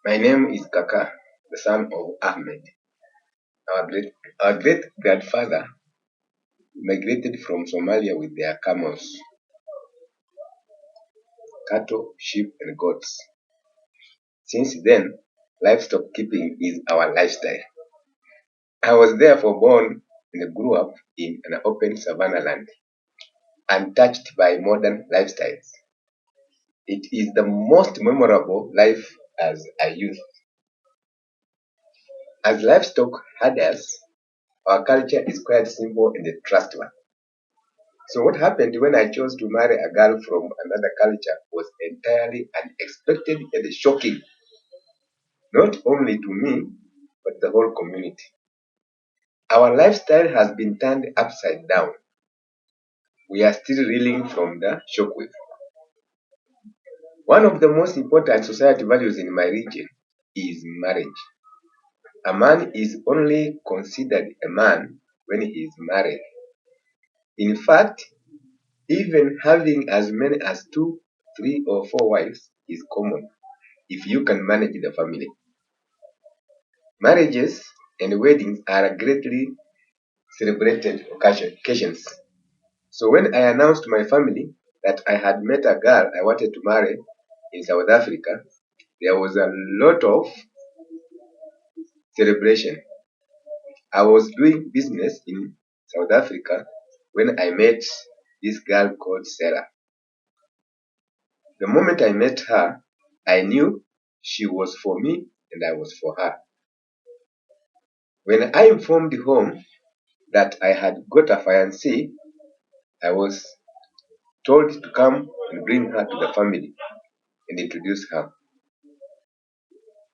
My name is Kaka, the son of Ahmed. Our great grandfather migrated from Somalia with their camels, cattle, sheep, and goats. Since then, livestock keeping is our lifestyle. I was therefore born and grew up in an open savanna land, untouched by modern lifestyles. It is the most memorable life as a youth. As livestock herders, our culture is quite simple and trustworthy. So what happened when I chose to marry a girl from another culture was entirely unexpected and shocking, not only to me, but the whole community. Our lifestyle has been turned upside down. We are still reeling from the shockwave. One of the most important society values in my region is marriage. A man is only considered a man when he is married. In fact, even having as many as 2, 3, or 4 wives is common if you can manage the family. Marriages and weddings are greatly celebrated occasions. So when I announced to my family that I had met a girl I wanted to marry in South Africa, there was a lot of celebration. I was doing business in South Africa when I met this girl called Sela. The moment I met her, I knew she was for me and I was for her. When I informed home that I had got a fiancée, I was told to come and bring her to the family and introduce her.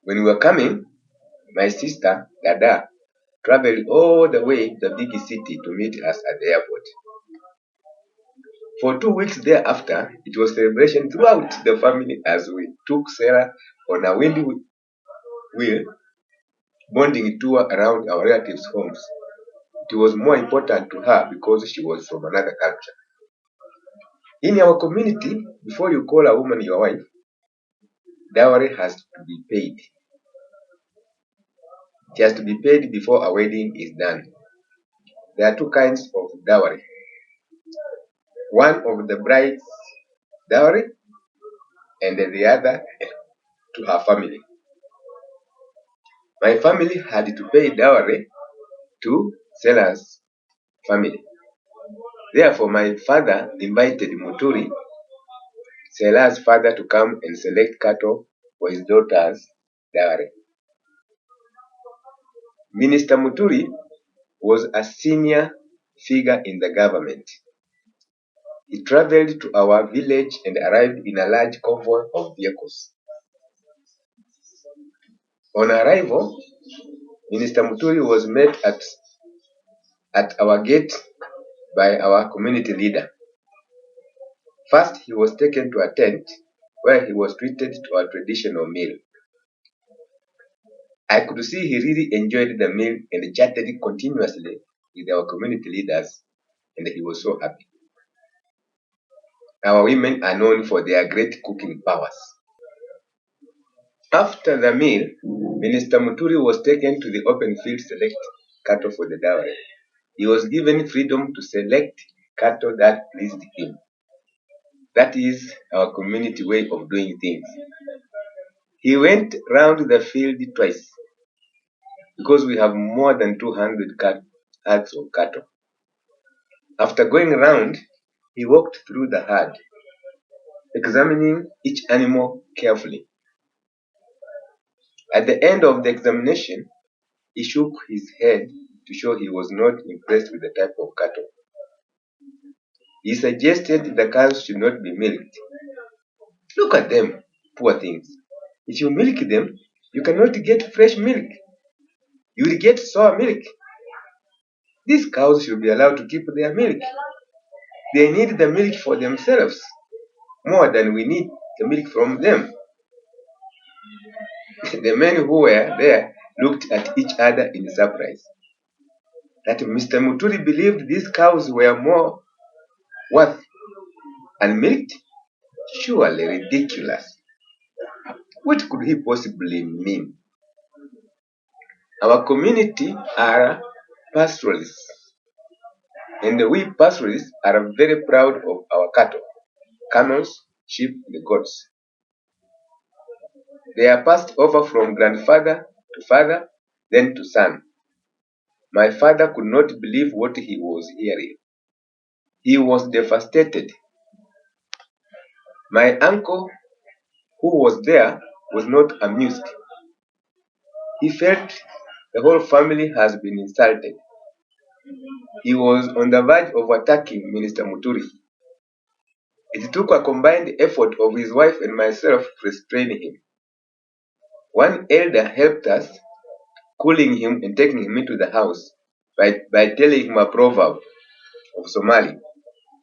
When we were coming, my sister, Dada, traveled all the way to the big city to meet us at the airport. For 2 weeks thereafter, it was celebration throughout the family as we took Sarah on a windy wheel bonding tour around our relatives' homes. It was more important to her because she was from another culture. In our community, before you call a woman your wife, dowry has to be paid. It has to be paid before a wedding is done. There are 2 kinds of dowry. One of the bride's dowry and the other to her family. My family had to pay dowry to Sela's family. Therefore, my father invited Muturi, Sela's father, to come and select cattle for his daughter's dowry. Minister Muturi was a senior figure in the government. He traveled to our village and arrived in a large convoy of vehicles. On arrival, Minister Muturi was met at our gate by our community leader. First, he was taken to a tent where he was treated to a traditional meal. I could see he really enjoyed the meal and chatted continuously with our community leaders, and he was so happy. Our women are known for their great cooking powers. After the meal, Minister Muturi was taken to the open field to select cattle for the dowry. He was given freedom to select cattle that pleased him. That is our community way of doing things. He went round the field twice because we have more than 200 herds of cattle. After going round, he walked through the herd, examining each animal carefully. At the end of the examination, he shook his head to show he was not impressed with the type of cattle. He suggested the cows should not be milked. Look at them, poor things. If you milk them, you cannot get fresh milk. You will get sour milk. These cows should be allowed to keep their milk. They need the milk for themselves more than we need the milk from them. The men who were there looked at each other in surprise. That Mr. Muturi believed these cows were more worth unmilked Surely ridiculous. What could he possibly mean? Our community are pastoralists, and we pastoralists are very proud of our cattle, camels, sheep, and goats. They are passed over from grandfather to father, then to son. My father could not believe what he was hearing. He was devastated. My uncle, who was there, was not amused. He felt the whole family has been insulted. He was on the verge of attacking Minister Muturi. It took a combined effort of his wife and myself to restrain him. One elder helped us, cooling him and taking him into the house by telling him a proverb of Somali.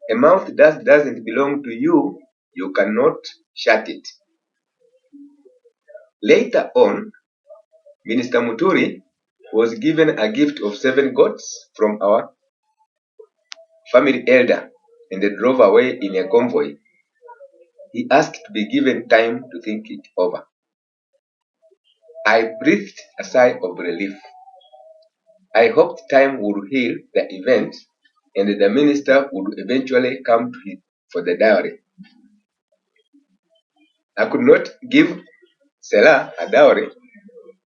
A mouth that doesn't belong to you, you cannot shut it. Later on, Minister Muturi was given a gift of 7 goats from our family elder and they drove away in a convoy. He asked to be given time to think it over. I breathed a sigh of relief. I hoped time would heal the event and the minister would eventually come to him for the dowry. I could not give Sela a dowry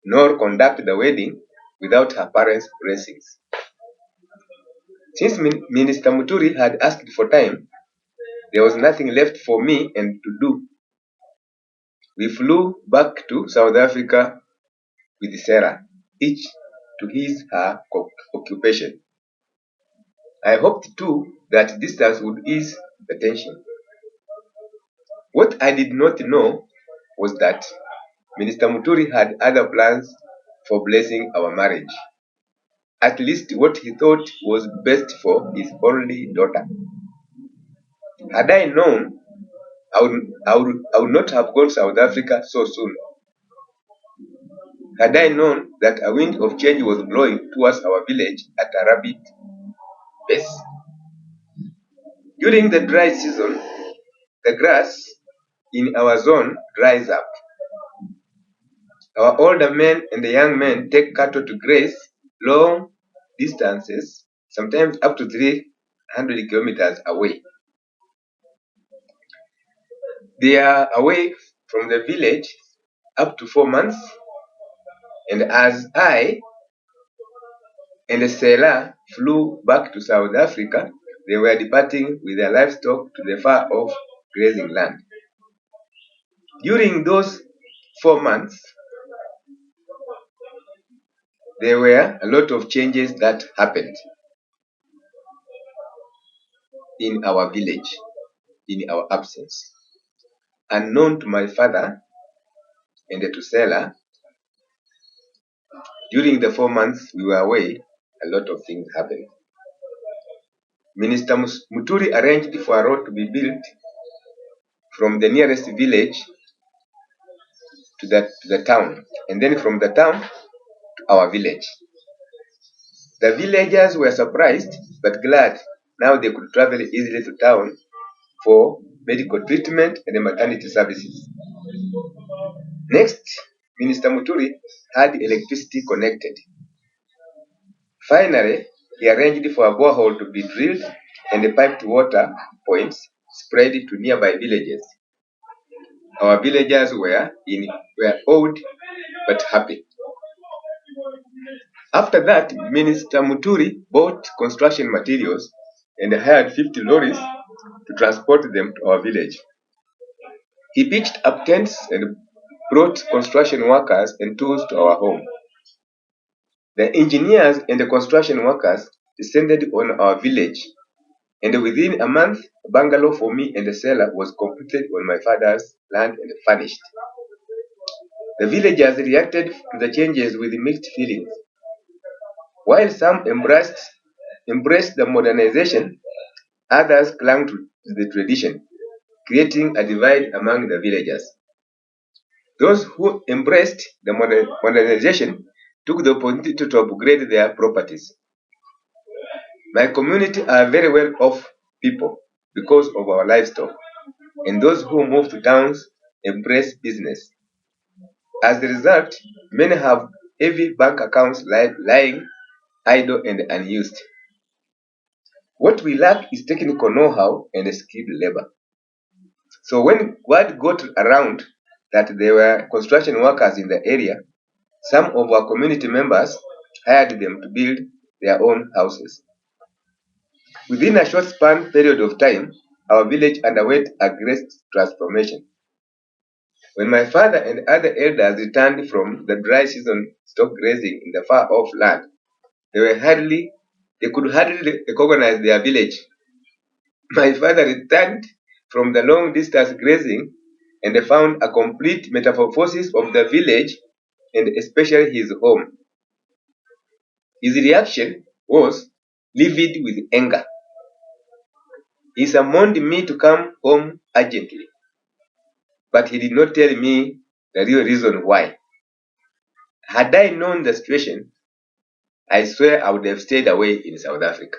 nor conduct the wedding without her parents' blessings. Since Minister Muturi had asked for time, there was nothing left for me and to do. We flew back to South Africa with Sela, each to her occupation. I hoped too that distance would ease the tension. What I did not know was that Minister Muturi had other plans for blessing our marriage. At least what he thought was best for his only daughter. Had I known, I would not have gone to South Africa so soon. Had I known that a wind of change was blowing towards our village at a rapid pace. During the dry season, the grass in our zone dries up. Our older men and the young men take cattle to graze long distances, sometimes up to 300 kilometers away. They are away from the village up to 4 months, and as I and Sela flew back to South Africa, they were departing with their livestock to the far-off grazing land. During those 4 months, there were a lot of changes that happened in our village, in our absence. Unknown to my father and to Sela, during the 4 months we were away, a lot of things happened. Minister Muturi arranged for a road to be built from the nearest village to the town, and then from the town to our village. The villagers were surprised but glad. Now they could travel easily to town for medical treatment and maternity services. Next, Minister Muturi had electricity connected. Finally, he arranged for a borehole to be drilled and the piped water points spread to nearby villages. Our villagers were awed but happy. After that, Minister Muturi bought construction materials and hired 50 lorries to transport them to our village. He pitched up tents and brought construction workers and tools to our home. The engineers and the construction workers descended on our village, and within a month, a bungalow for me and the Sela was completed on my father's land and furnished. The villagers reacted to the changes with mixed feelings. While some embraced the modernization, others clung to the tradition, creating a divide among the villagers. Those who embraced the modernization took the opportunity to upgrade their properties. My community are very well off people because of our livestock. and those who move to towns embrace business. As a result, many have heavy bank accounts lying idle and unused. What we lack is technical know-how and skilled labor. So when word got around that there were construction workers in the area, some of our community members hired them to build their own houses. Within a short span period of time, our village underwent a great transformation. When my father and other elders returned from the dry season stock grazing in the far-off land, they could hardly recognize their village. My father returned from the long distance grazing and found a complete metamorphosis of the village and especially his home. His reaction was livid with anger. He summoned me to come home urgently, but he did not tell me the real reason why. Had I known the situation, I swear I would have stayed away in South Africa.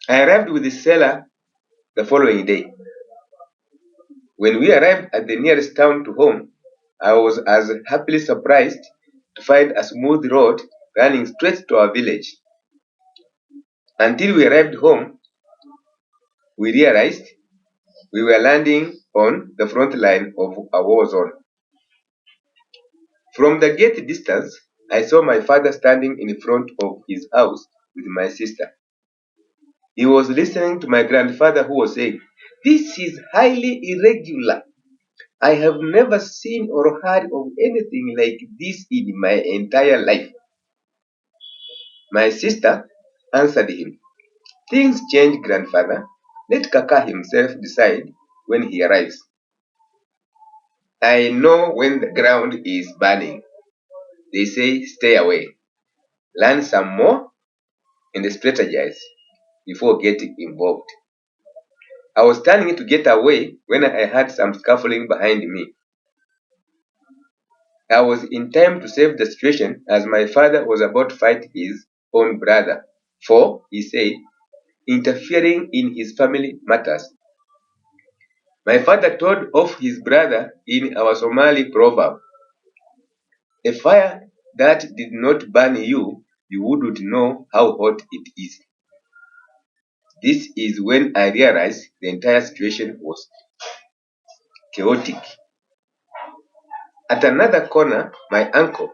I arrived with the Sela the following day. When we arrived at the nearest town to home, I was as happily surprised to find a smooth road running straight to our village. Until we arrived home, we realized we were landing on the front line of a war zone. From the gate distance, I saw my father standing in front of his house with my sister. He was listening to my grandfather who was saying, "This is highly irregular. I have never seen or heard of anything like this in my entire life." My sister answered him, "Things change, grandfather. Let Kaka himself decide when he arrives. I know when the ground is burning. They say stay away. Learn some more and strategize before getting involved." I was turning to get away when I heard some scuffling behind me. I was in time to save the situation as my father was about to fight his own brother, for, he said, interfering in his family matters. My father told off his brother in our Somali proverb, "A fire that did not burn you, you wouldn't know how hot it is." This is when I realized the entire situation was chaotic. At another corner, my uncle,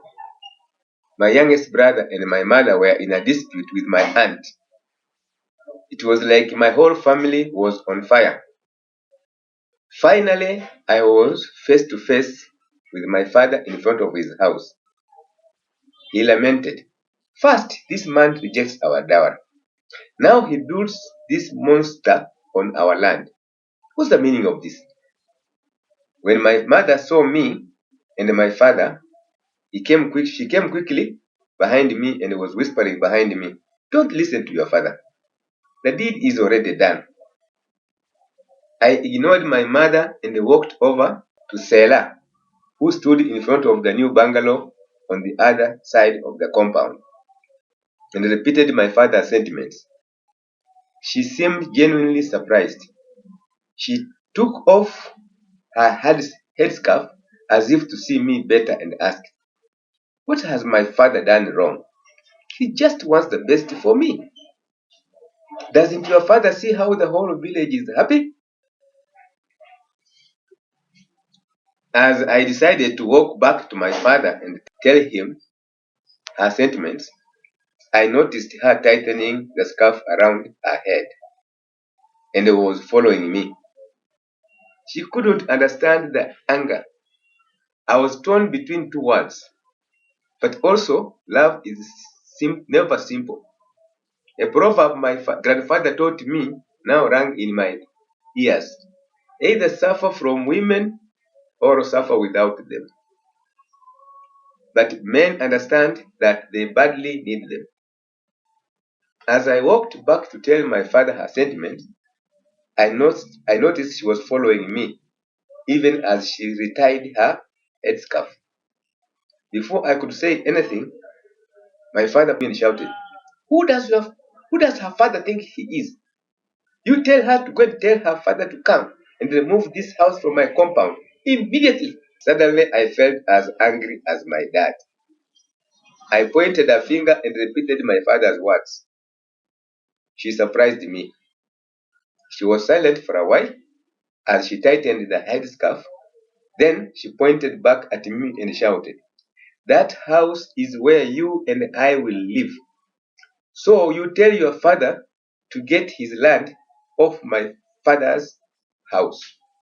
my youngest brother, and my mother were in a dispute with my aunt. It was like my whole family was on fire. Finally, I was face to face with my father in front of his house. He lamented, "First, this man rejects our dowry. Now he builds this monster on our land. What's the meaning of this?" When my mother saw me and my father, she came quickly behind me and was whispering behind me, "Don't listen to your father. The deed is already done." I ignored my mother and walked over to Sela, who stood in front of the new bungalow on the other side of the compound, and repeated my father's sentiments. She seemed genuinely surprised. She took off her headscarf as if to see me better and asked, "What has my father done wrong? He just wants the best for me. Doesn't your father see how the whole village is happy?" As I decided to walk back to my father and tell him her sentiments, I noticed her tightening the scarf around her head and was following me. She couldn't understand the anger. I was torn between two words, but also love is never simple. A proverb my grandfather taught me now rang in my ears. Either suffer from women or suffer without them. But men understand that they badly need them. As I walked back to tell my father her sentiments, I noticed she was following me, even as she retied her headscarf. Before I could say anything, my father shouted, who does her father think he is? You tell her to go and tell her father to come. and remove this house from my compound immediately. Suddenly, I felt as angry as my dad. I pointed a finger and repeated my father's words. She surprised me. She was silent for a while as she tightened the headscarf. Then she pointed back at me and shouted, "That house is where you and I will live. So you tell your father to get his land off my father's house."